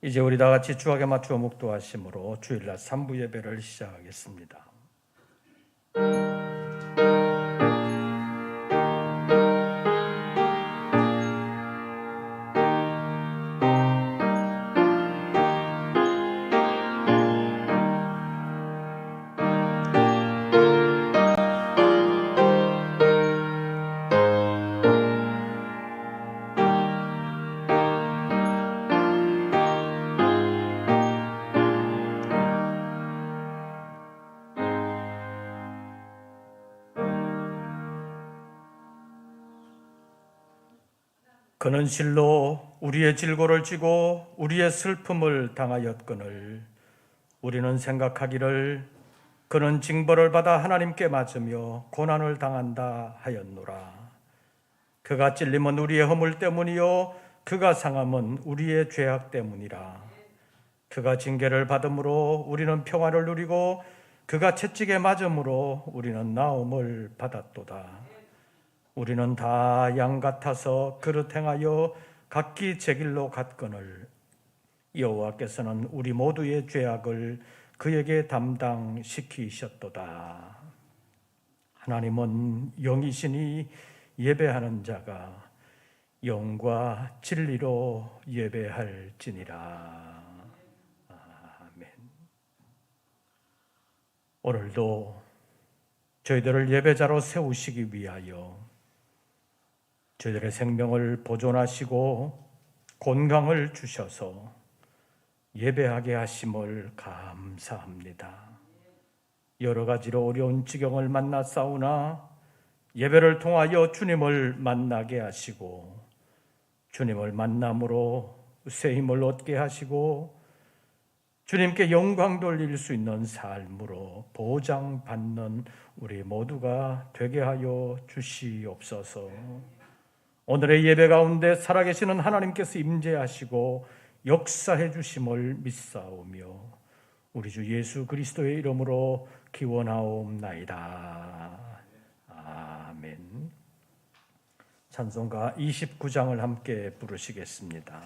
이제 우리 다 같이 주악에 맞추어 묵도하심으로 주일날 3부 예배를 시작하겠습니다. 그는 실로 우리의 질고를 지고 우리의 슬픔을 당하였거늘 우리는 생각하기를 그는 징벌을 받아 하나님께 맞으며 고난을 당한다 하였노라. 그가 찔림은 우리의 허물 때문이요 그가 상함은 우리의 죄악 때문이라. 그가 징계를 받음으로 우리는 평화를 누리고 그가 채찍에 맞음으로 우리는 나음을 받았도다. 우리는 다 양 같아서 그릇 행하여 각기 제 길로 갔거늘 여호와께서는 우리 모두의 죄악을 그에게 담당시키셨도다. 하나님은 영이시니 예배하는 자가 영과 진리로 예배할지니라. 아멘. 오늘도 저희들을 예배자로 세우시기 위하여 저희들의 생명을 보존하시고 건강을 주셔서 예배하게 하심을 감사합니다. 여러 가지로 어려운 지경을 만나 싸우나 예배를 통하여 주님을 만나게 하시고 주님을 만남으로 새 힘을 얻게 하시고 주님께 영광 돌릴 수 있는 삶으로 보장받는 우리 모두가 되게 하여 주시옵소서. 오늘의 예배 가운데 살아계시는 하나님께서 임재하시고 역사해 주심을 믿사오며 우리 주 예수 그리스도의 이름으로 기원하옵나이다. 아멘. 찬송가 29장을 함께 부르시겠습니다.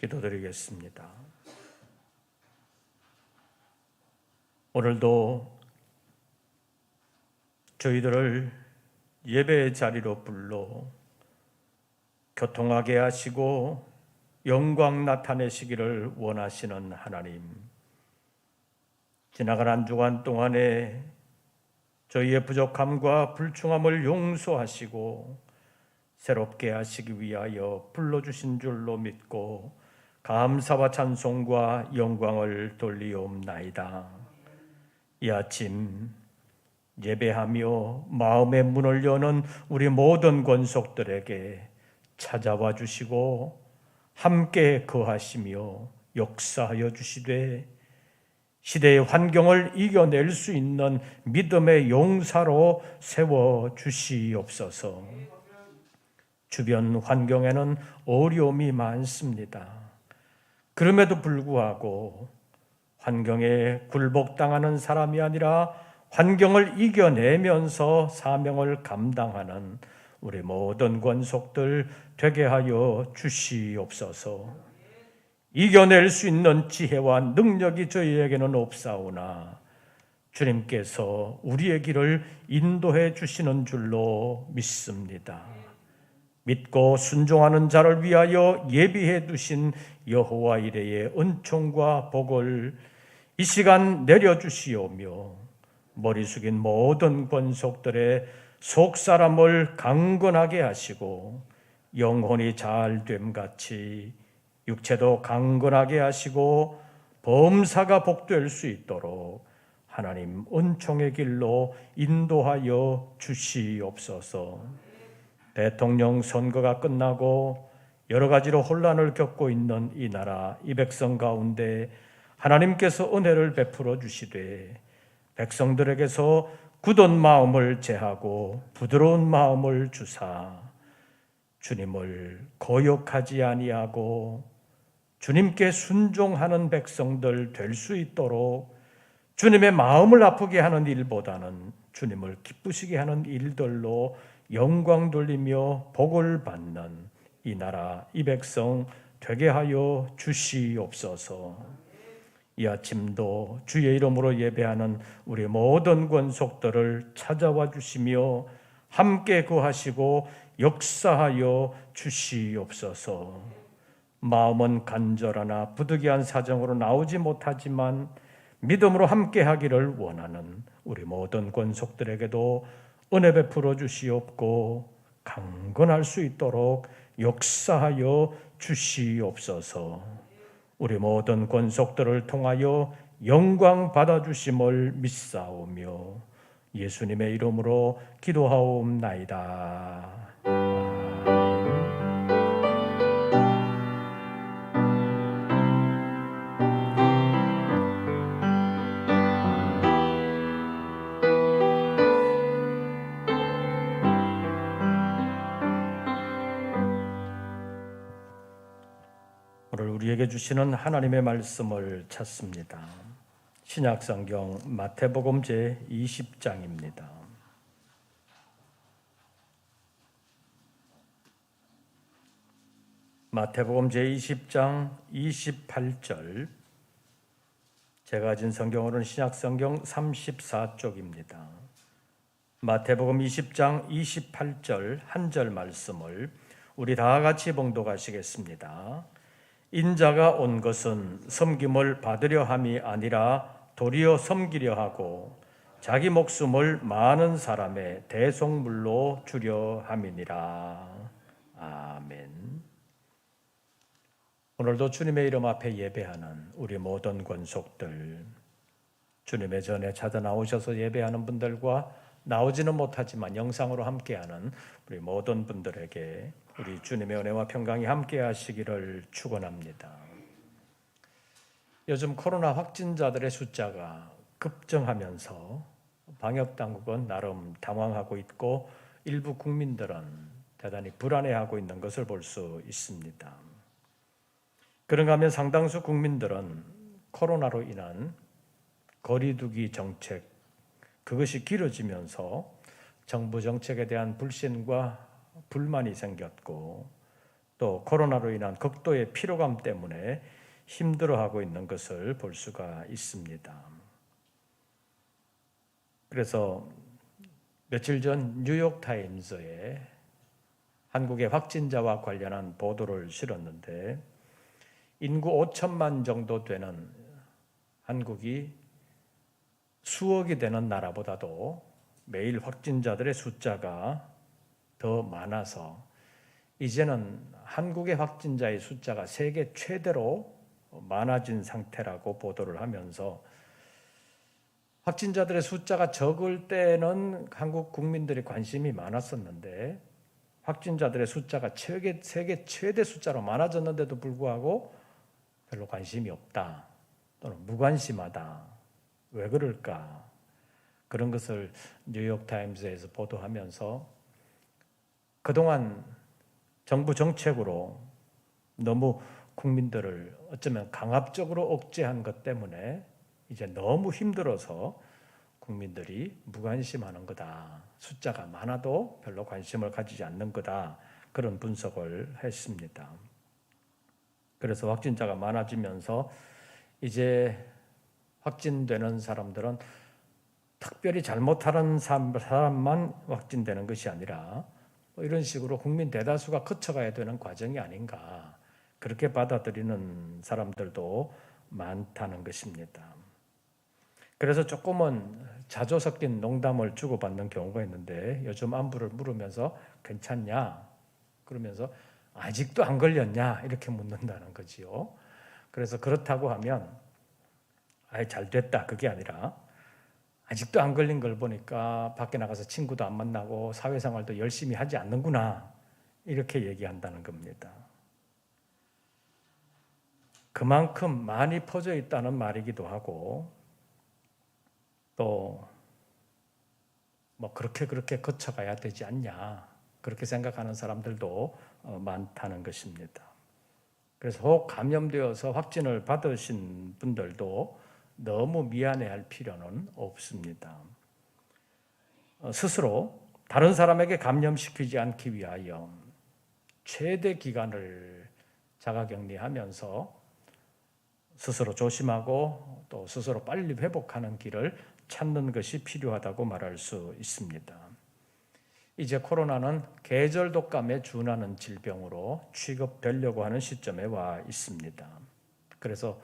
기도드리겠습니다. 오늘도 저희들을 예배의 자리로 불러 교통하게 하시고 영광 나타내시기를 원하시는 하나님, 지나간 한 주간 동안에 저희의 부족함과 불충함을 용서하시고 새롭게 하시기 위하여 불러주신 줄로 믿고 감사와 찬송과 영광을 돌리옵나이다. 이 아침 예배하며 마음의 문을 여는 우리 모든 권속들에게 찾아와 주시고 함께 거하시며 역사하여 주시되 시대의 환경을 이겨낼 수 있는 믿음의 용사로 세워 주시옵소서. 주변 환경에는 어려움이 많습니다. 그럼에도 불구하고 환경에 굴복당하는 사람이 아니라 환경을 이겨내면서 사명을 감당하는 우리 모든 권속들 되게 하여 주시옵소서. 이겨낼 수 있는 지혜와 능력이 저희에게는 없사오나 주님께서 우리의 길을 인도해 주시는 줄로 믿습니다. 믿고 순종하는 자를 위하여 예비해 두신 여호와 이레의 은총과 복을 이 시간 내려주시오며 머리 숙인 모든 권속들의 속사람을 강건하게 하시고 영혼이 잘됨 같이 육체도 강건하게 하시고 범사가 복될 수 있도록 하나님 은총의 길로 인도하여 주시옵소서. 대통령 선거가 끝나고 여러 가지로 혼란을 겪고 있는 이 나라, 이 백성 가운데 하나님께서 은혜를 베풀어 주시되 백성들에게서 굳은 마음을 제하고 부드러운 마음을 주사 주님을 거역하지 아니하고 주님께 순종하는 백성들 될 수 있도록 주님의 마음을 아프게 하는 일보다는 주님을 기쁘시게 하는 일들로 영광 돌리며 복을 받는 이 나라, 이 백성 되게 하여 주시옵소서. 이 아침도 주의 이름으로 예배하는 우리 모든 권속들을 찾아와 주시며 함께 거하시고 역사하여 주시옵소서. 마음은 간절하나 부득이한 사정으로 나오지 못하지만 믿음으로 함께 하기를 원하는 우리 모든 권속들에게도 은혜 베풀어 주시옵고 강건할 수 있도록 역사하여 주시옵소서. 우리 모든 권속들을 통하여 영광 받아주심을 믿사오며 예수님의 이름으로 기도하옵나이다. 오늘 우리에게 주시는 하나님의 말씀을 찾습니다. 신약성경 마태복음 제20장입니다. 마태복음 제20장 28절, 제가 가진 성경으로는 신약성경 34쪽입니다. 마태복음 20장 28절 한 절 말씀을 우리 다 같이 봉독하시겠습니다. 인자가 온 것은 섬김을 받으려 함이 아니라 도리어 섬기려 하고 자기 목숨을 많은 사람의 대속물로 주려 함이니라. 아멘. 오늘도 주님의 이름 앞에 예배하는 우리 모든 권속들, 주님의 전에 찾아 나오셔서 예배하는 분들과 나오지는 못하지만 영상으로 함께하는 우리 모든 분들에게 우리 주님의 은혜와 평강이 함께 하시기를 축원합니다. 요즘 코로나 확진자들의 숫자가 급증하면서 방역당국은 나름 당황하고 있고 일부 국민들은 대단히 불안해하고 있는 것을 볼 수 있습니다. 그런가 하면 상당수 국민들은 코로나로 인한 거리두기 정책, 그것이 길어지면서 정부 정책에 대한 불신과 불만이 생겼고 또 코로나로 인한 극도의 피로감 때문에 힘들어하고 있는 것을 볼 수가 있습니다. 그래서 며칠 전 뉴욕타임즈에 한국의 확진자와 관련한 보도를 실었는데 인구 5천만 정도 되는 한국이 수억이 되는 나라보다도 매일 확진자들의 숫자가 더 많아서 이제는 한국의 확진자의 숫자가 세계 최대로 많아진 상태라고 보도를 하면서 확진자들의 숫자가 적을 때는 한국 국민들이 관심이 많았었는데 확진자들의 숫자가 세계 최대 숫자로 많아졌는데도 불구하고 별로 관심이 없다 또는 무관심하다. 왜 그럴까? 그런 것을 뉴욕타임즈에서 보도하면서 그동안 정부 정책으로 너무 국민들을 어쩌면 강압적으로 억제한 것 때문에 이제 너무 힘들어서 국민들이 무관심하는 거다. 숫자가 많아도 별로 관심을 가지지 않는 거다. 그런 분석을 했습니다. 그래서 확진자가 많아지면서 이제 확진되는 사람들은 특별히 잘못하는 사람만 확진되는 것이 아니라 이런 식으로 국민 대다수가 거쳐가야 되는 과정이 아닌가 그렇게 받아들이는 사람들도 많다는 것입니다. 그래서 조금은 자조 섞인 농담을 주고받는 경우가 있는데 요즘 안부를 물으면서 괜찮냐? 그러면서 아직도 안 걸렸냐? 이렇게 묻는다는 거지요. 그래서 그렇다고 하면 아예 잘 됐다 그게 아니라 아직도 안 걸린 걸 보니까 밖에 나가서 친구도 안 만나고 사회생활도 열심히 하지 않는구나 이렇게 얘기한다는 겁니다. 그만큼 많이 퍼져 있다는 말이기도 하고 또 뭐 그렇게 거쳐가야 되지 않냐 그렇게 생각하는 사람들도 많다는 것입니다. 그래서 혹 감염되어서 확진을 받으신 분들도 너무 미안해할 필요는 없습니다. 스스로 다른 사람에게 감염시키지 않기 위하여 최대 기간을 자가격리하면서 스스로 조심하고 또 스스로 빨리 회복하는 길을 찾는 것이 필요하다고 말할 수 있습니다. 이제 코로나는 계절 독감에 준하는 질병으로 취급되려고 하는 시점에 와 있습니다. 그래서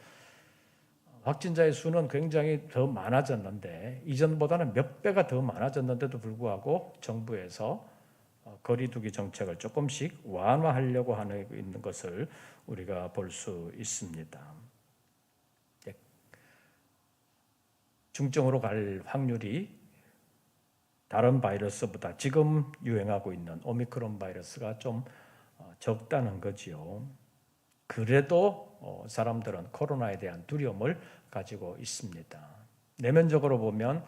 확진자의 수는 굉장히 더 많아졌는데 이전보다는 몇 배가 더 많아졌는데도 불구하고 정부에서 거리두기 정책을 조금씩 완화하려고 하고 있는 것을 우리가 볼 수 있습니다. 중증으로 갈 확률이 다른 바이러스보다 지금 유행하고 있는 오미크론 바이러스가 좀 적다는 거지요. 그래도 사람들은 코로나에 대한 두려움을 가지고 있습니다. 내면적으로 보면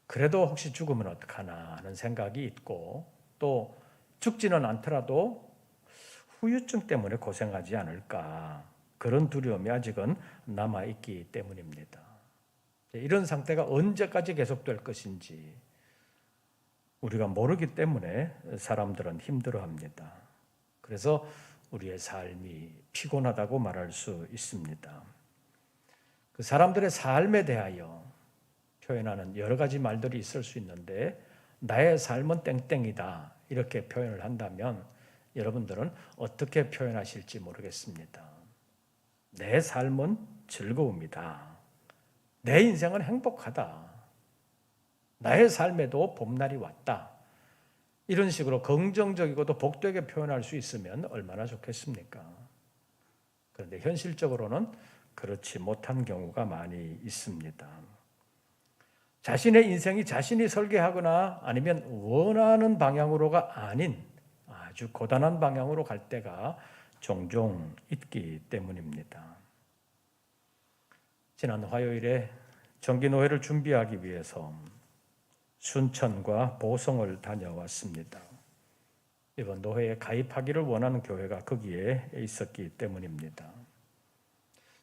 그래도 혹시 죽으면 어떡하나 하는 생각이 있고 또 죽지는 않더라도 후유증 때문에 고생하지 않을까 그런 두려움이 아직은 남아있기 때문입니다. 이런 상태가 언제까지 계속될 것인지 우리가 모르기 때문에 사람들은 힘들어합니다. 그래서 우리의 삶이 피곤하다고 말할 수 있습니다. 그 사람들의 삶에 대하여 표현하는 여러 가지 말들이 있을 수 있는데 나의 삶은 땡땡이다 이렇게 표현을 한다면 여러분들은 어떻게 표현하실지 모르겠습니다. 내 삶은 즐거움이다. 내 인생은 행복하다. 나의 삶에도 봄날이 왔다. 이런 식으로 긍정적이고도 복되게 표현할 수 있으면 얼마나 좋겠습니까? 그런데 현실적으로는 그렇지 못한 경우가 많이 있습니다. 자신의 인생이 자신이 설계하거나 아니면 원하는 방향으로가 아닌 아주 고단한 방향으로 갈 때가 종종 있기 때문입니다. 지난 화요일에 정기노회를 준비하기 위해서 순천과 보성을 다녀왔습니다. 이번 노회에 가입하기를 원하는 교회가 거기에 있었기 때문입니다.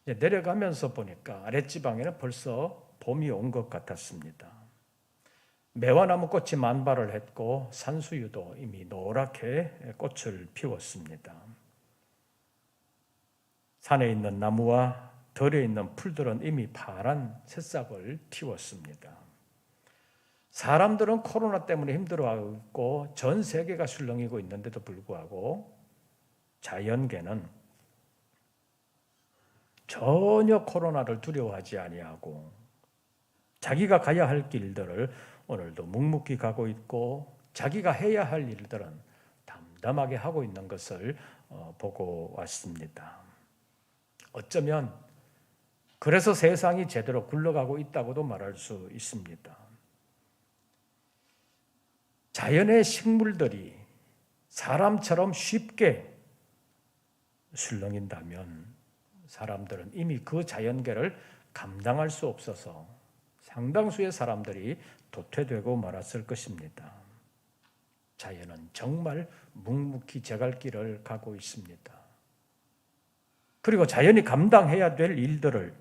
내려가면서 보니까 아랫지방에는 벌써 봄이 온 것 같았습니다. 매화나무 꽃이 만발을 했고 산수유도 이미 노랗게 꽃을 피웠습니다. 산에 있는 나무와 들에 있는 풀들은 이미 파란 새싹을 틔웠습니다. 사람들은 코로나 때문에 힘들어하고 있고 전 세계가 술렁이고 있는데도 불구하고 자연계는 전혀 코로나를 두려워하지 아니하고 자기가 가야 할 길들을 오늘도 묵묵히 가고 있고 자기가 해야 할 일들은 담담하게 하고 있는 것을 보고 왔습니다. 어쩌면 그래서 세상이 제대로 굴러가고 있다고도 말할 수 있습니다. 자연의 식물들이 사람처럼 쉽게 술렁인다면 사람들은 이미 그 자연계를 감당할 수 없어서 상당수의 사람들이 도태되고 말았을 것입니다. 자연은 정말 묵묵히 제갈길을 가고 있습니다. 그리고 자연이 감당해야 될 일들을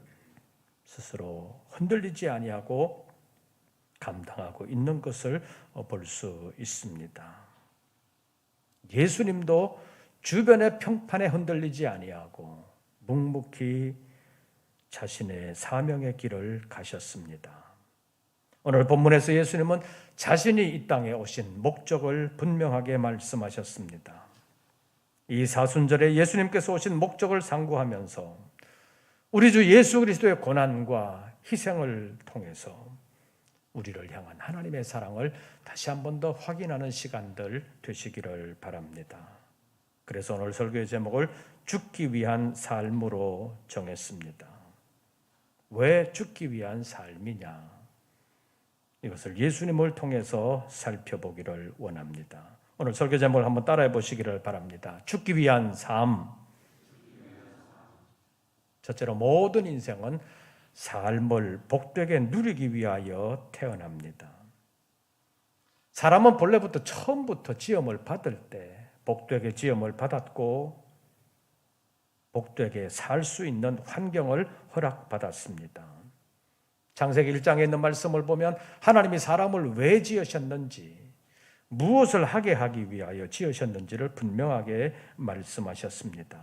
스스로 흔들리지 아니하고 감당하고 있는 것을 볼 수 있습니다. 예수님도 주변의 평판에 흔들리지 아니하고 묵묵히 자신의 사명의 길을 가셨습니다. 오늘 본문에서 예수님은 자신이 이 땅에 오신 목적을 분명하게 말씀하셨습니다. 이 사순절에 예수님께서 오신 목적을 상고하면서 우리 주 예수 그리스도의 고난과 희생을 통해서 우리를 향한 하나님의 사랑을 다시 한 번 더 확인하는 시간들 되시기를 바랍니다. 그래서 오늘 설교의 제목을 죽기 위한 삶으로 정했습니다. 왜 죽기 위한 삶이냐? 이것을 예수님을 통해서 살펴보기를 원합니다. 오늘 설교 제목을 한번 따라해 보시기를 바랍니다. 죽기 위한 삶. 첫째로 모든 인생은 삶을 복되게 누리기 위하여 태어납니다. 사람은 본래부터 처음부터 지음을 받을 때 복되게 지음을 받았고 복되게 살 수 있는 환경을 허락받았습니다. 창세기 1장에 있는 말씀을 보면 하나님이 사람을 왜 지으셨는지, 무엇을 하게 하기 위하여 지으셨는지를 분명하게 말씀하셨습니다.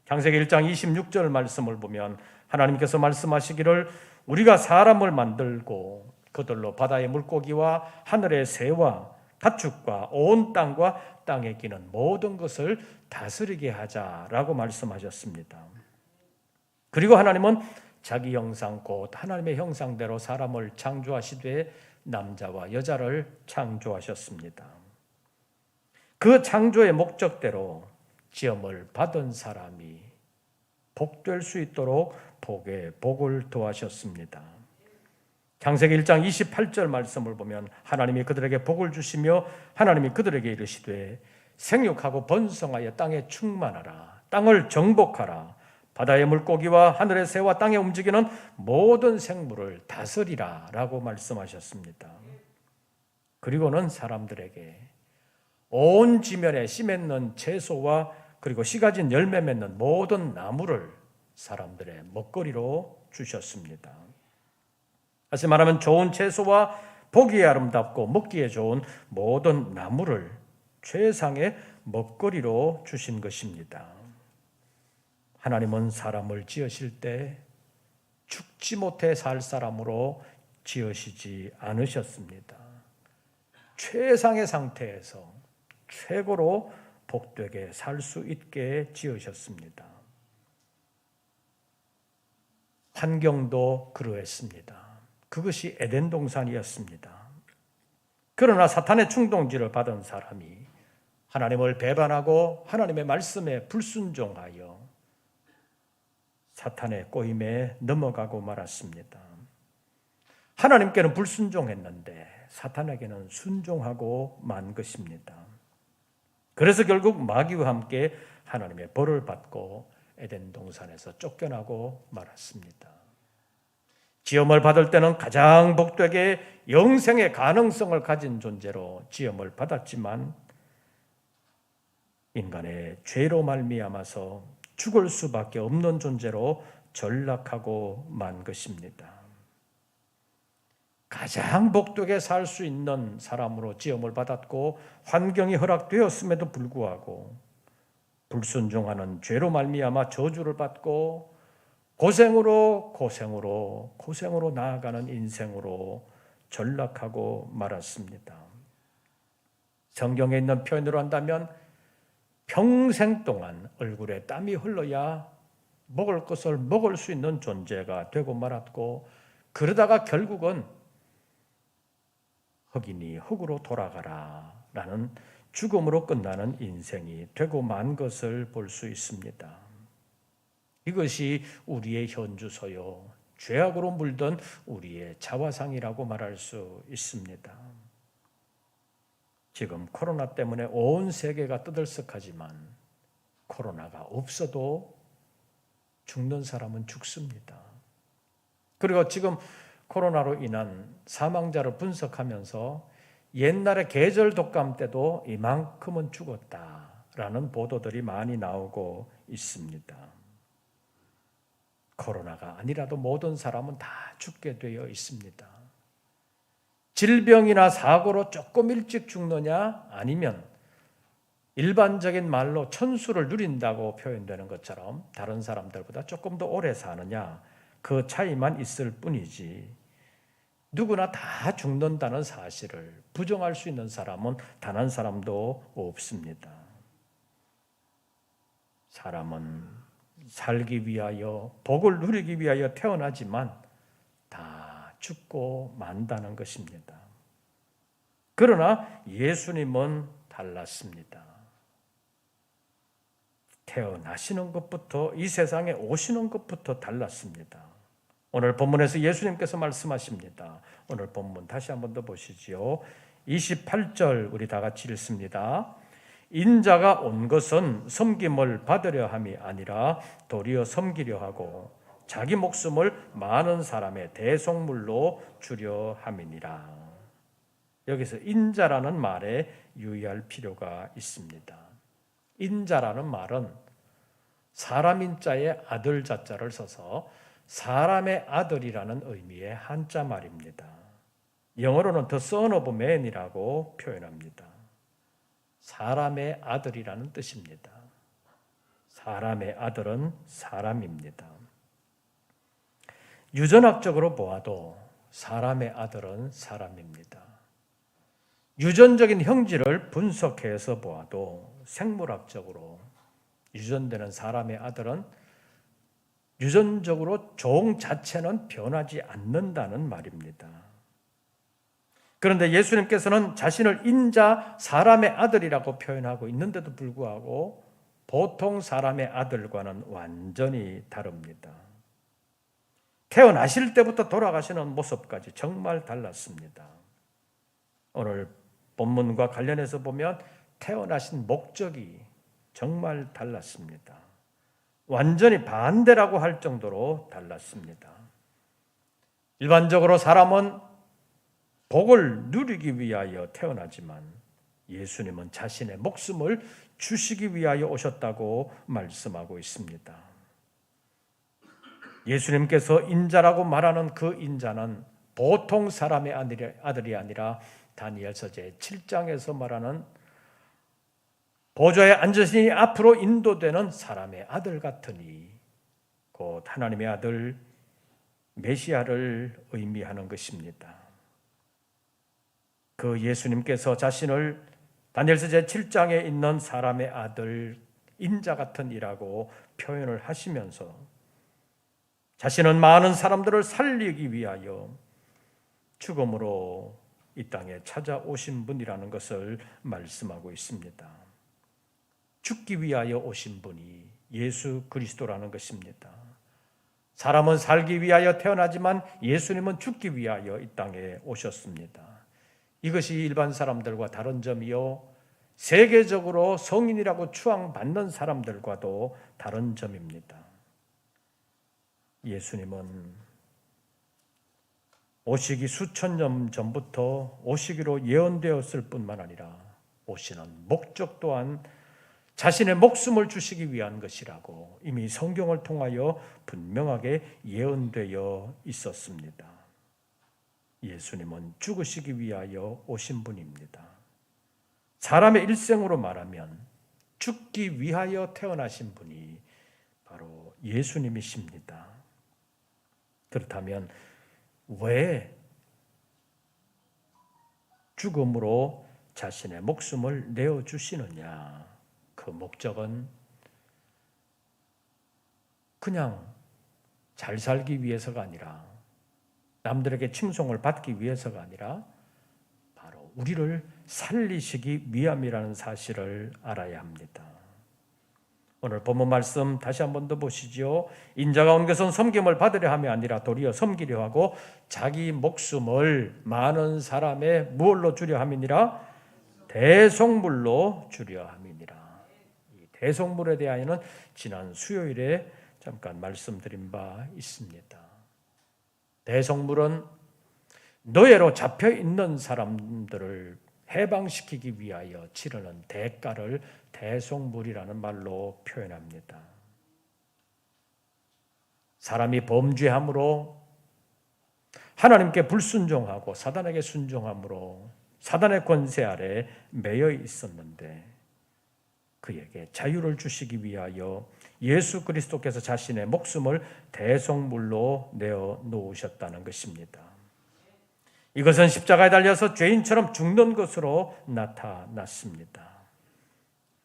창세기 1장 26절 말씀을 보면 하나님께서 말씀하시기를 우리가 사람을 만들고 그들로 바다의 물고기와 하늘의 새와 가축과 온 땅과 땅에 기는 모든 것을 다스리게 하자라고 말씀하셨습니다. 그리고 하나님은 자기 형상 곧 하나님의 형상대로 사람을 창조하시되 남자와 여자를 창조하셨습니다. 그 창조의 목적대로 지음을 받은 사람이 복될 수 있도록 복에 복을 더하셨습니다. 창세기 1장 28절 말씀을 보면 하나님이 그들에게 복을 주시며 하나님이 그들에게 이르시되 생육하고 번성하여 땅에 충만하라. 땅을 정복하라. 바다의 물고기와 하늘의 새와 땅에 움직이는 모든 생물을 다스리라 라고 말씀하셨습니다. 그리고는 사람들에게 온 지면에 씨 맺는 채소와 그리고 씨 가진 열매 맺는 모든 나무를 사람들의 먹거리로 주셨습니다. 다시 말하면 좋은 채소와 보기에 아름답고 먹기에 좋은 모든 나무를 최상의 먹거리로 주신 것입니다. 하나님은 사람을 지으실 때 죽지 못해 살 사람으로 지으시지 않으셨습니다. 최상의 상태에서 최고로 복되게 살 수 있게 지으셨습니다. 환경도 그러했습니다. 그것이 에덴 동산이었습니다. 그러나 사탄의 충동지를 받은 사람이 하나님을 배반하고 하나님의 말씀에 불순종하여 사탄의 꼬임에 넘어가고 말았습니다. 하나님께는 불순종했는데 사탄에게는 순종하고 만 것입니다. 그래서 결국 마귀와 함께 하나님의 벌을 받고 에덴 동산에서 쫓겨나고 말았습니다. 지음을 받을 때는 가장 복되게 영생의 가능성을 가진 존재로 지음을 받았지만 인간의 죄로 말미암아서 죽을 수밖에 없는 존재로 전락하고 만 것입니다. 가장 복되게 살 수 있는 사람으로 지음을 받았고 환경이 허락되었음에도 불구하고 불순종하는 죄로 말미암아 저주를 받고 고생으로 나아가는 인생으로 전락하고 말았습니다. 성경에 있는 표현으로 한다면 평생 동안 얼굴에 땀이 흘러야 먹을 것을 먹을 수 있는 존재가 되고 말았고, 그러다가 결국은 흙이니 흙으로 돌아가라 라는 죽음으로 끝나는 인생이 되고 만 것을 볼 수 있습니다. 이것이 우리의 현주소요, 죄악으로 물든 우리의 자화상이라고 말할 수 있습니다. 지금 코로나 때문에 온 세계가 떠들썩하지만 코로나가 없어도 죽는 사람은 죽습니다. 그리고 지금 코로나로 인한 사망자를 분석하면서 옛날에 계절 독감 때도 이만큼은 죽었다라는 보도들이 많이 나오고 있습니다. 코로나가 아니라도 모든 사람은 다 죽게 되어 있습니다. 질병이나 사고로 조금 일찍 죽느냐, 아니면 일반적인 말로 천수를 누린다고 표현되는 것처럼 다른 사람들보다 조금 더 오래 사느냐, 그 차이만 있을 뿐이지 누구나 다 죽는다는 사실을 부정할 수 있는 사람은 단 한 사람도 없습니다. 사람은 살기 위하여, 복을 누리기 위하여 태어나지만 다 죽고 만다는 것입니다. 그러나 예수님은 달랐습니다. 태어나시는 것부터, 이 세상에 오시는 것부터 달랐습니다. 오늘 본문에서 예수님께서 말씀하십니다. 오늘 본문 다시 한 번 더 보시지요. 28절 우리 다 같이 읽습니다. 인자가 온 것은 섬김을 받으려 함이 아니라 도리어 섬기려 하고 자기 목숨을 많은 사람의 대속물로 주려 함이니라. 여기서 인자라는 말에 유의할 필요가 있습니다. 인자라는 말은 사람 인자에 아들 자자를 써서 사람의 아들이라는 의미의 한자 말입니다. 영어로는 the son of man이라고 표현합니다. 사람의 아들이라는 뜻입니다. 사람의 아들은 사람입니다. 유전학적으로 보아도 사람의 아들은 사람입니다. 유전적인 형질을 분석해서 보아도 생물학적으로 유전되는 사람의 아들은 유전적으로 종 자체는 변하지 않는다는 말입니다. 그런데 예수님께서는 자신을 인자 사람의 아들이라고 표현하고 있는데도 불구하고 보통 사람의 아들과는 완전히 다릅니다. 태어나실 때부터 돌아가시는 모습까지 정말 달랐습니다. 오늘 본문과 관련해서 보면 태어나신 목적이 정말 달랐습니다. 완전히 반대라고 할 정도로 달랐습니다. 일반적으로 사람은 복을 누리기 위하여 태어나지만 예수님은 자신의 목숨을 주시기 위하여 오셨다고 말씀하고 있습니다. 예수님께서 인자라고 말하는 그 인자는 보통 사람의 아들이 아니라 다니엘서 제7장에서 말하는 보좌에 앉으시니 앞으로 인도되는 사람의 아들 같으니 곧 하나님의 아들 메시아를 의미하는 것입니다. 그 예수님께서 자신을 다니엘서 제7장에 있는 사람의 아들 인자 같은 이라고 표현을 하시면서 자신은 많은 사람들을 살리기 위하여 죽음으로 이 땅에 찾아오신 분이라는 것을 말씀하고 있습니다. 죽기 위하여 오신 분이 예수 그리스도라는 것입니다. 사람은 살기 위하여 태어나지만 예수님은 죽기 위하여 이 땅에 오셨습니다. 이것이 일반 사람들과 다른 점이요, 세계적으로 성인이라고 추앙받는 사람들과도 다른 점입니다. 예수님은 오시기 수천 년 전부터 오시기로 예언되었을 뿐만 아니라 오시는 목적 또한 자신의 목숨을 주시기 위한 것이라고 이미 성경을 통하여 분명하게 예언되어 있었습니다. 예수님은 죽으시기 위하여 오신 분입니다. 사람의 일생으로 말하면 죽기 위하여 태어나신 분이 바로 예수님이십니다. 그렇다면 왜 죽음으로 자신의 목숨을 내어주시느냐? 그 목적은 그냥 잘 살기 위해서가 아니라, 남들에게 칭송을 받기 위해서가 아니라 바로 우리를 살리시기 위함이라는 사실을 알아야 합니다. 오늘 본문 말씀 다시 한 번 더 보시죠. 인자가 온 것은 섬김을 받으려 함이 아니라 도리어 섬기려 하고 자기 목숨을 많은 사람의 무엇로 주려 함이니라? 대속물로 주려 함이니라. 이 대속물에 대하여는 지난 수요일에 잠깐 말씀드린 바 있습니다. 대속물은 노예로 잡혀 있는 사람들을 해방시키기 위하여 치르는 대가를 대속물이라는 말로 표현합니다. 사람이 범죄함으로 하나님께 불순종하고 사단에게 순종함으로 사단의 권세 아래 매여 있었는데 그에게 자유를 주시기 위하여 예수 그리스도께서 자신의 목숨을 대속물로 내어 놓으셨다는 것입니다. 이것은 십자가에 달려서 죄인처럼 죽는 것으로 나타났습니다.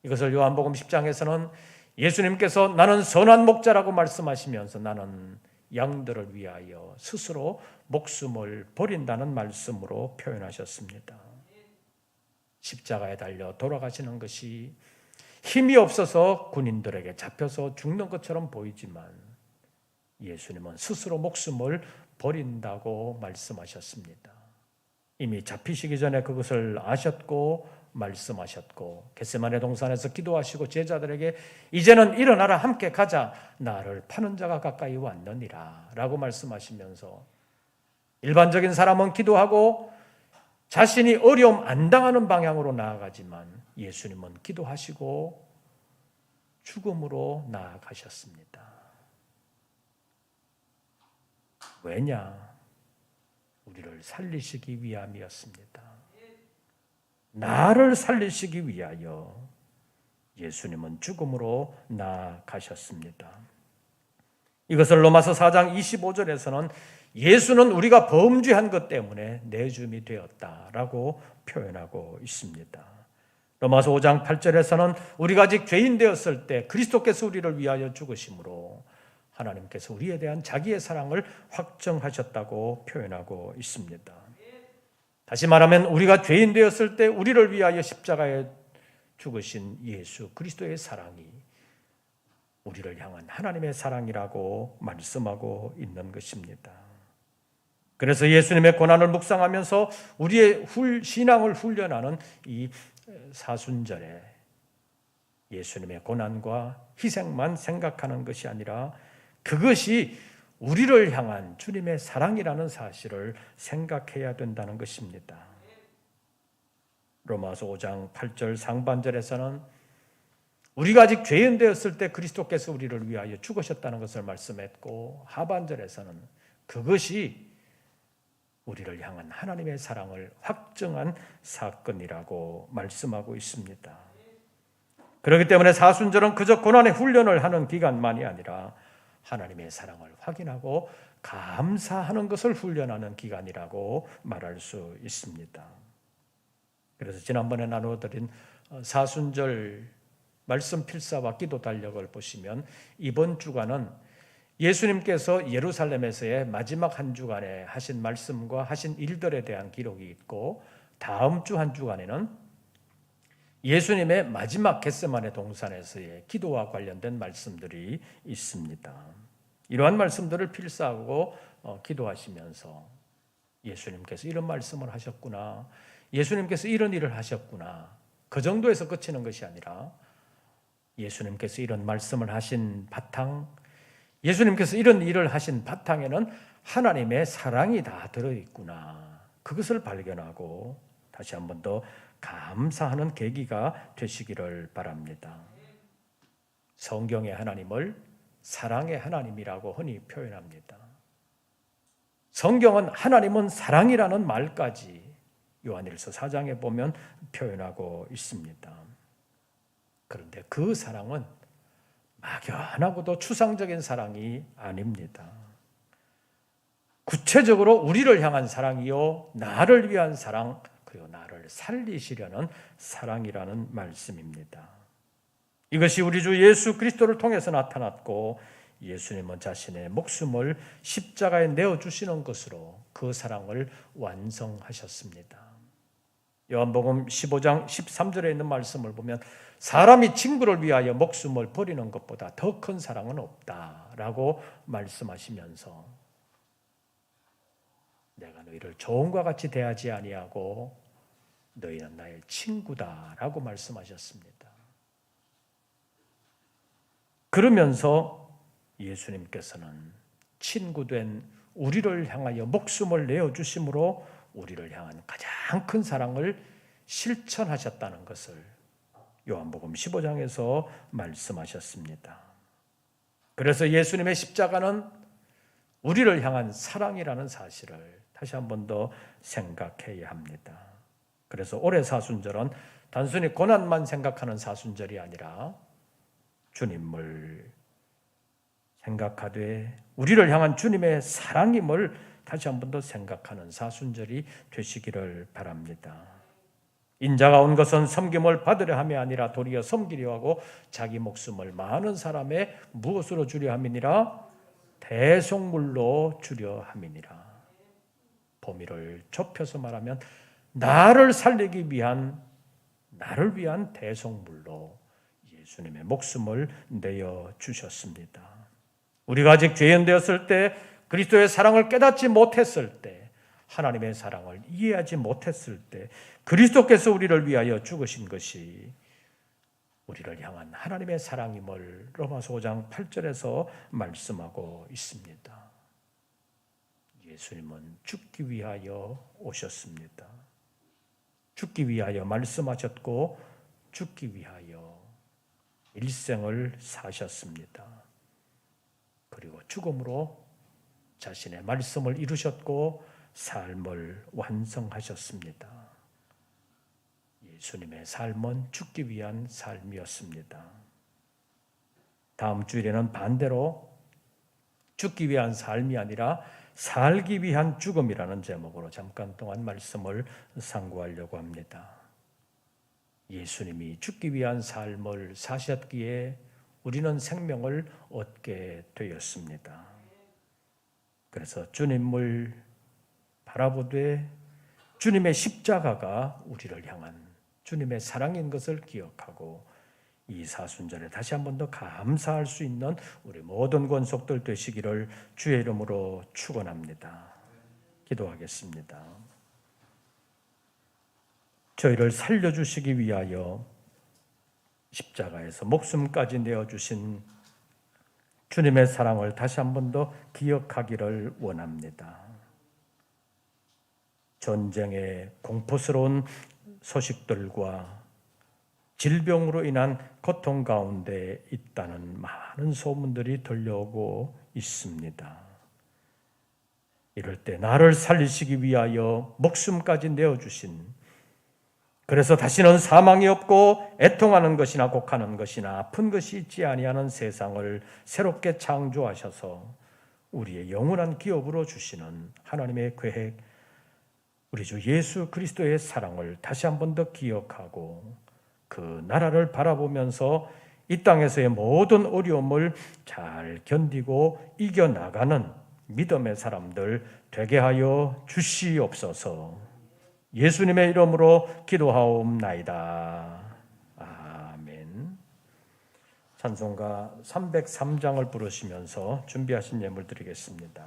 이것을 요한복음 10장에서는 예수님께서 나는 선한 목자라고 말씀하시면서 나는 양들을 위하여 스스로 목숨을 버린다는 말씀으로 표현하셨습니다. 십자가에 달려 돌아가시는 것이 힘이 없어서 군인들에게 잡혀서 죽는 것처럼 보이지만 예수님은 스스로 목숨을 버린다고 말씀하셨습니다. 이미 잡히시기 전에 그것을 아셨고 말씀하셨고 겟세마네 동산에서 기도하시고 제자들에게 이제는 일어나라 함께 가자 나를 파는 자가 가까이 왔느니라 라고 말씀하시면서 일반적인 사람은 기도하고 자신이 어려움 안 당하는 방향으로 나아가지만 예수님은 기도하시고 죽음으로 나아가셨습니다. 왜냐? 우리를 살리시기 위함이었습니다. 나를 살리시기 위하여 예수님은 죽음으로 나아가셨습니다. 이것을 로마서 4장 25절에서는 예수는 우리가 범죄한 것 때문에 내줌이 되었다라고 표현하고 있습니다. 로마서 5장 8절에서는 우리가 아직 죄인 되었을 때 그리스도께서 우리를 위하여 죽으심으로 하나님께서 우리에 대한 자기의 사랑을 확정하셨다고 표현하고 있습니다. 다시 말하면 우리가 죄인 되었을 때 우리를 위하여 십자가에 죽으신 예수 그리스도의 사랑이 우리를 향한 하나님의 사랑이라고 말씀하고 있는 것입니다. 그래서 예수님의 고난을 묵상하면서 우리의 신앙을 훈련하는 이 사순절에 예수님의 고난과 희생만 생각하는 것이 아니라 그것이 우리를 향한 주님의 사랑이라는 사실을 생각해야 된다는 것입니다. 로마서 5장 8절 상반절에서는 우리가 아직 죄인 되었을 때 그리스도께서 우리를 위하여 죽으셨다는 것을 말씀했고 하반절에서는 그것이 우리를 향한 하나님의 사랑을 확증한 사건이라고 말씀하고 있습니다. 그렇기 때문에 사순절은 그저 고난의 훈련을 하는 기간만이 아니라 하나님의 사랑을 확인하고 감사하는 것을 훈련하는 기간이라고 말할 수 있습니다. 그래서 지난번에 나누어드린 사순절 말씀 필사와 기도 달력을 보시면 이번 주간은 예수님께서 예루살렘에서의 마지막 한 주간에 하신 말씀과 하신 일들에 대한 기록이 있고 다음 주 한 주간에는 예수님의 마지막 겟세마네 동산에서의 기도와 관련된 말씀들이 있습니다. 이러한 말씀들을 필사하고 기도하시면서 예수님께서 이런 말씀을 하셨구나, 예수님께서 이런 일을 하셨구나, 그 정도에서 그치는 것이 아니라 예수님께서 이런 말씀을 하신 바탕, 예수님께서 이런 일을 하신 바탕에는 하나님의 사랑이 다 들어있구나, 그것을 발견하고 다시 한 번 더 감사하는 계기가 되시기를 바랍니다. 성경의 하나님을 사랑의 하나님이라고 흔히 표현합니다. 성경은 하나님은 사랑이라는 말까지 요한일서 4장에 보면 표현하고 있습니다. 그런데 그 사랑은 막연하고도 추상적인 사랑이 아닙니다. 구체적으로 우리를 향한 사랑이요, 나를 위한 사랑, 그리고 나를 살리시려는 사랑이라는 말씀입니다. 이것이 우리 주 예수 그리스도를 통해서 나타났고 예수님은 자신의 목숨을 십자가에 내어주시는 것으로 그 사랑을 완성하셨습니다. 요한복음 15장 13절에 있는 말씀을 보면 사람이 친구를 위하여 목숨을 버리는 것보다 더 큰 사랑은 없다라고 말씀하시면서 내가 너희를 종과 같이 대하지 아니하고 너희는 나의 친구다라고 말씀하셨습니다. 그러면서 예수님께서는 친구된 우리를 향하여 목숨을 내어주심으로 우리를 향한 가장 큰 사랑을 실천하셨다는 것을 요한복음 15장에서 말씀하셨습니다. 그래서 예수님의 십자가는 우리를 향한 사랑이라는 사실을 다시 한 번 더 생각해야 합니다. 그래서 올해 사순절은 단순히 고난만 생각하는 사순절이 아니라 주님을 생각하되 우리를 향한 주님의 사랑임을 다시 한 번 더 생각하는 사순절이 되시기를 바랍니다. 인자가 온 것은 섬김을 받으려 함이 아니라 도리어 섬기려 하고 자기 목숨을 많은 사람의 무엇으로 주려 함이니라? 대속물로 주려 함이니라. 범위를 좁혀서 말하면 나를 살리기 위한, 나를 위한 대속물로 예수님의 목숨을 내어 주셨습니다. 우리가 아직 죄인 되었을 때, 그리스도의 사랑을 깨닫지 못했을 때, 하나님의 사랑을 이해하지 못했을 때 그리스도께서 우리를 위하여 죽으신 것이 우리를 향한 하나님의 사랑임을 로마서 5장 8절에서 말씀하고 있습니다. 예수님은 죽기 위하여 오셨습니다. 죽기 위하여 말씀하셨고 죽기 위하여 일생을 사셨습니다. 그리고 죽음으로 자신의 말씀을 이루셨고 삶을 완성하셨습니다. 예수님의 삶은 죽기 위한 삶이었습니다. 다음 주일에는 반대로 죽기 위한 삶이 아니라 살기 위한 죽음이라는 제목으로 잠깐 동안 말씀을 상고하려고 합니다. 예수님이 죽기 위한 삶을 사셨기에 우리는 생명을 얻게 되었습니다. 그래서 주님을 바라보되 주님의 십자가가 우리를 향한 주님의 사랑인 것을 기억하고 이 사순절에 다시 한 번 더 감사할 수 있는 우리 모든 권속들 되시기를 주의 이름으로 축원합니다. 기도하겠습니다. 저희를 살려주시기 위하여 십자가에서 목숨까지 내어주신 주님의 사랑을 다시 한 번 더 기억하기를 원합니다. 전쟁의 공포스러운 소식들과 질병으로 인한 고통 가운데 있다는 많은 소문들이 들려오고 있습니다. 이럴 때 나를 살리시기 위하여 목숨까지 내어주신, 그래서 다시는 사망이 없고 애통하는 것이나 곡하는 것이나 아픈 것이 있지 아니하는 세상을 새롭게 창조하셔서 우리의 영원한 기업으로 주시는 하나님의 계획, 우리 주 예수 그리스도의 사랑을 다시 한 번 더 기억하고 그 나라를 바라보면서 이 땅에서의 모든 어려움을 잘 견디고 이겨나가는 믿음의 사람들 되게 하여 주시옵소서. 예수님의 이름으로 기도하옵나이다. 아멘. 찬송가 303장을 부르시면서 준비하신 예물 드리겠습니다.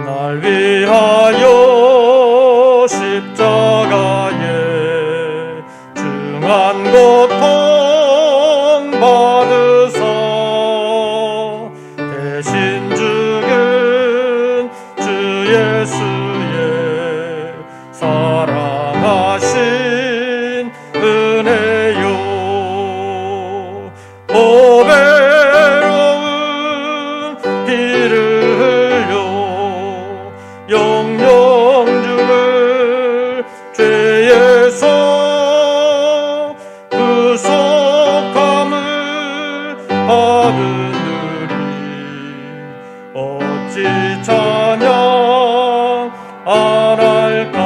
날 위하여 십자가에 중한 고통 받으사 영영 죽을 죄에서 구속함을 받으느니 어찌 찬양 안 할까.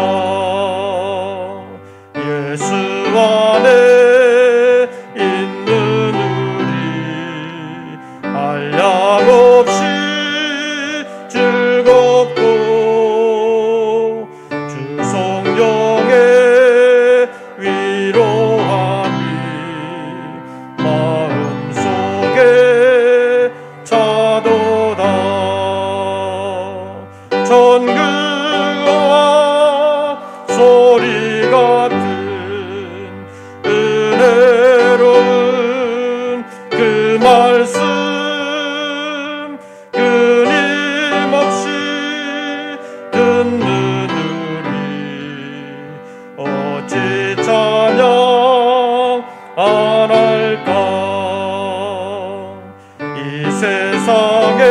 예수 안에 있는 우리 한량없이 즐겁고 주 성령의 위로함이 마음속에 차도다. 전그와 소리 같은 은혜로운 그 말씀 끊임없이 듣는 우리 어찌 찬양 안 할까. 이 세상에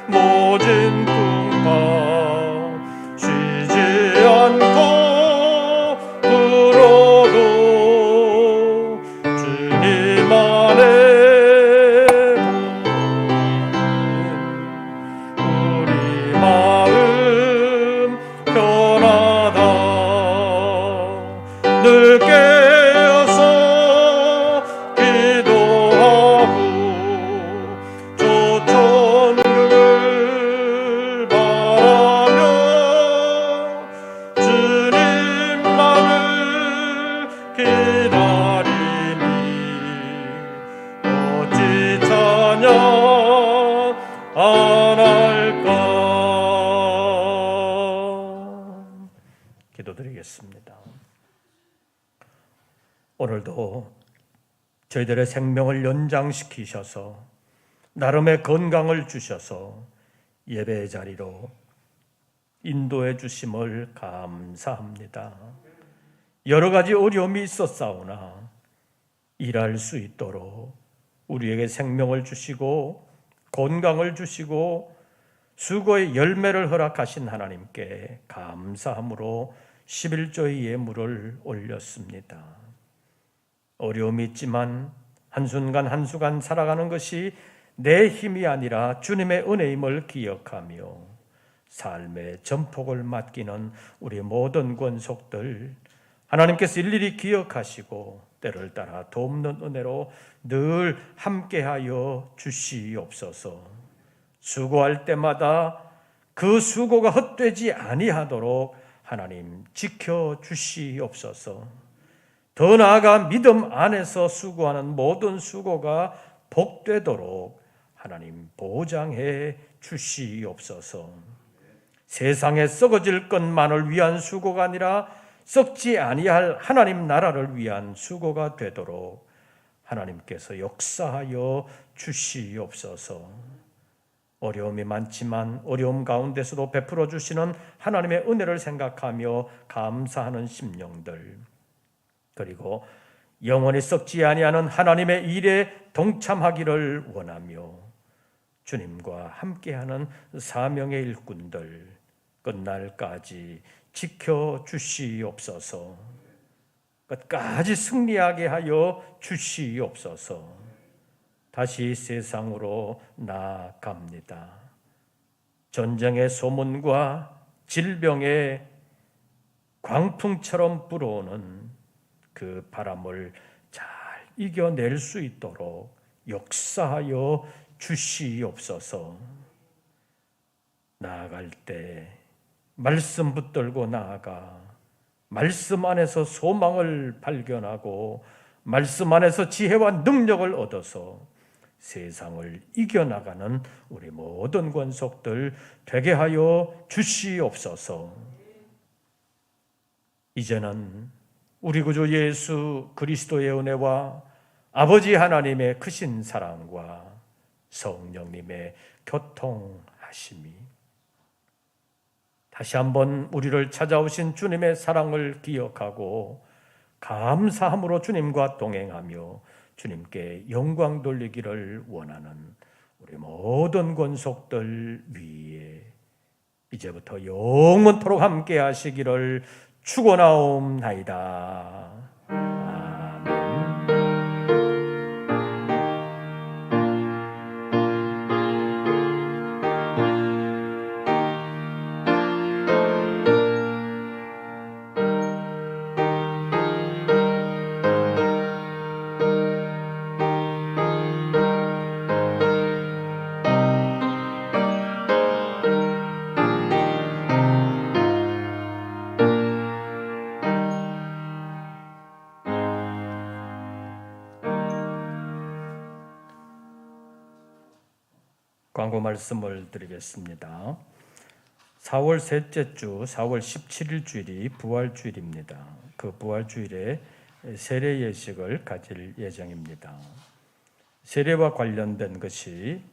모진 풍파 쉬지 않고 불어도 주님 안에 우리 마음 편하다. 늘 깨어서 기도하고 조천국을 바라며 주님만을 기다리니 어찌 찬양 안 할까. 기도드리겠습니다. 오늘도 저희들의 생명을 연장시키셔서 나름의 건강을 주셔서 예배의 자리로 인도해 주심을 감사합니다. 여러 가지 어려움이 있었사오나 일할 수 있도록 우리에게 생명을 주시고 건강을 주시고 수고의 열매를 허락하신 하나님께 감사함으로 11조의 예물을 올렸습니다. 어려움이 있지만 한순간 한순간 살아가는 것이 내 힘이 아니라 주님의 은혜임을 기억하며 삶의 전폭을 맡기는 우리 모든 권속들 하나님께서 일일이 기억하시고 때를 따라 돕는 은혜로 늘 함께하여 주시옵소서. 수고할 때마다 그 수고가 헛되지 아니하도록 하나님 지켜주시옵소서. 더 나아가 믿음 안에서 수고하는 모든 수고가 복되도록 하나님 보장해 주시옵소서. 세상에 썩어질 것만을 위한 수고가 아니라 썩지 아니할 하나님 나라를 위한 수고가 되도록 하나님께서 역사하여 주시옵소서. 어려움이 많지만 어려움 가운데서도 베풀어 주시는 하나님의 은혜를 생각하며 감사하는 심령들, 그리고 영원히 썩지 아니하는 하나님의 일에 동참하기를 원하며 주님과 함께하는 사명의 일꾼들 끝날까지 지켜주시옵소서. 끝까지 승리하게 하여 주시옵소서. 다시 세상으로 나아갑니다. 전쟁의 소문과 질병의 광풍처럼 불어오는 그 바람을 잘 이겨낼 수 있도록 역사하여 주시옵소서. 나아갈 때 말씀 붙들고 나아가 말씀 안에서 소망을 발견하고 말씀 안에서 지혜와 능력을 얻어서 세상을 이겨나가는 우리 모든 권속들 되게 하여 주시옵소서. 이제는 우리 구주 예수 그리스도의 은혜와 아버지 하나님의 크신 사랑과 성령님의 교통하심이 다시 한번 우리를 찾아오신 주님의 사랑을 기억하고 감사함으로 주님과 동행하며 주님께 영광 돌리기를 원하는 우리 모든 권속들 위에 이제부터 영원토록 함께 하시기를 축원하옵나이다. 아멘. 광고 말씀을 드리겠습니다. 4월 셋째 주 4월 17일 주일이 부활주일입니다. 그 부활주일에 세례 예식을 가질 예정입니다. 세례와 관련된 것이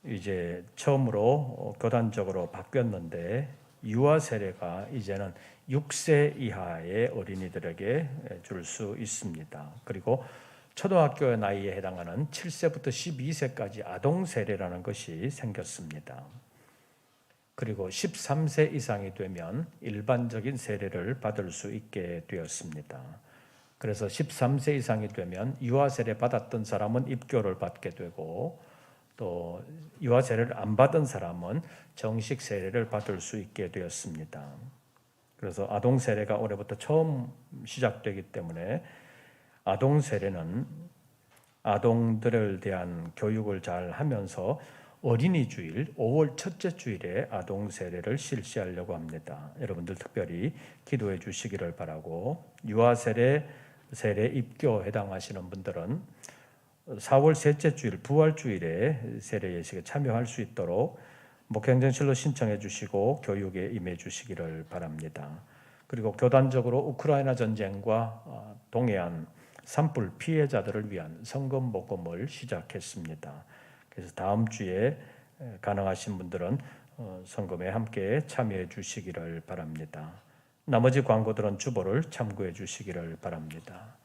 이제 처음으로 교단적으로 바뀌었는데 유아 세례가 이제는 6세 이하의 어린이들에게 줄 수 있습니다. 그리고 초등학교 나이에 해당하는 7세부터 12세까지 아동 세례라는 것이 생겼습니다. 그리고 13세 이상이 되면 일반적인 세례를 받을 수 있게 되었습니다. 그래서 13세 이상이 되면 유아 세례 받았던 사람은 입교를 받게 되고 또 유아 세례를 안 받은 사람은 정식 세례를 받을 수 있게 되었습니다. 그래서 아동 세례가 올해부터 처음 시작되기 때문에 아동 세례는 아동들에 대한 교육을 잘 하면서 어린이 주일 5월 첫째 주일에 아동 세례를 실시하려고 합니다. 여러분들 특별히 기도해 주시기를 바라고, 유아 세례 입교 해당하시는 분들은 4월 셋째 주일 부활 주일에 세례 예식에 참여할 수 있도록 목회행정실로 신청해 주시고 교육에 임해 주시기를 바랍니다. 그리고 교단적으로 우크라이나 전쟁과 동해안 산불 피해자들을 위한 성금 모금을 시작했습니다. 그래서 다음 주에 가능하신 분들은 성금에 함께 참여해 주시기를 바랍니다. 나머지 광고들은 주보를 참고해 주시기를 바랍니다.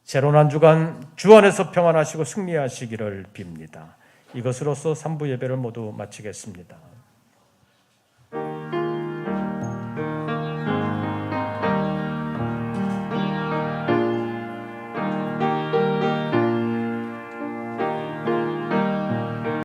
새로운 한 주간 주 안에서 평안하시고 승리하시기를 빕니다. 이것으로써 3부 예배를 모두 마치겠습니다.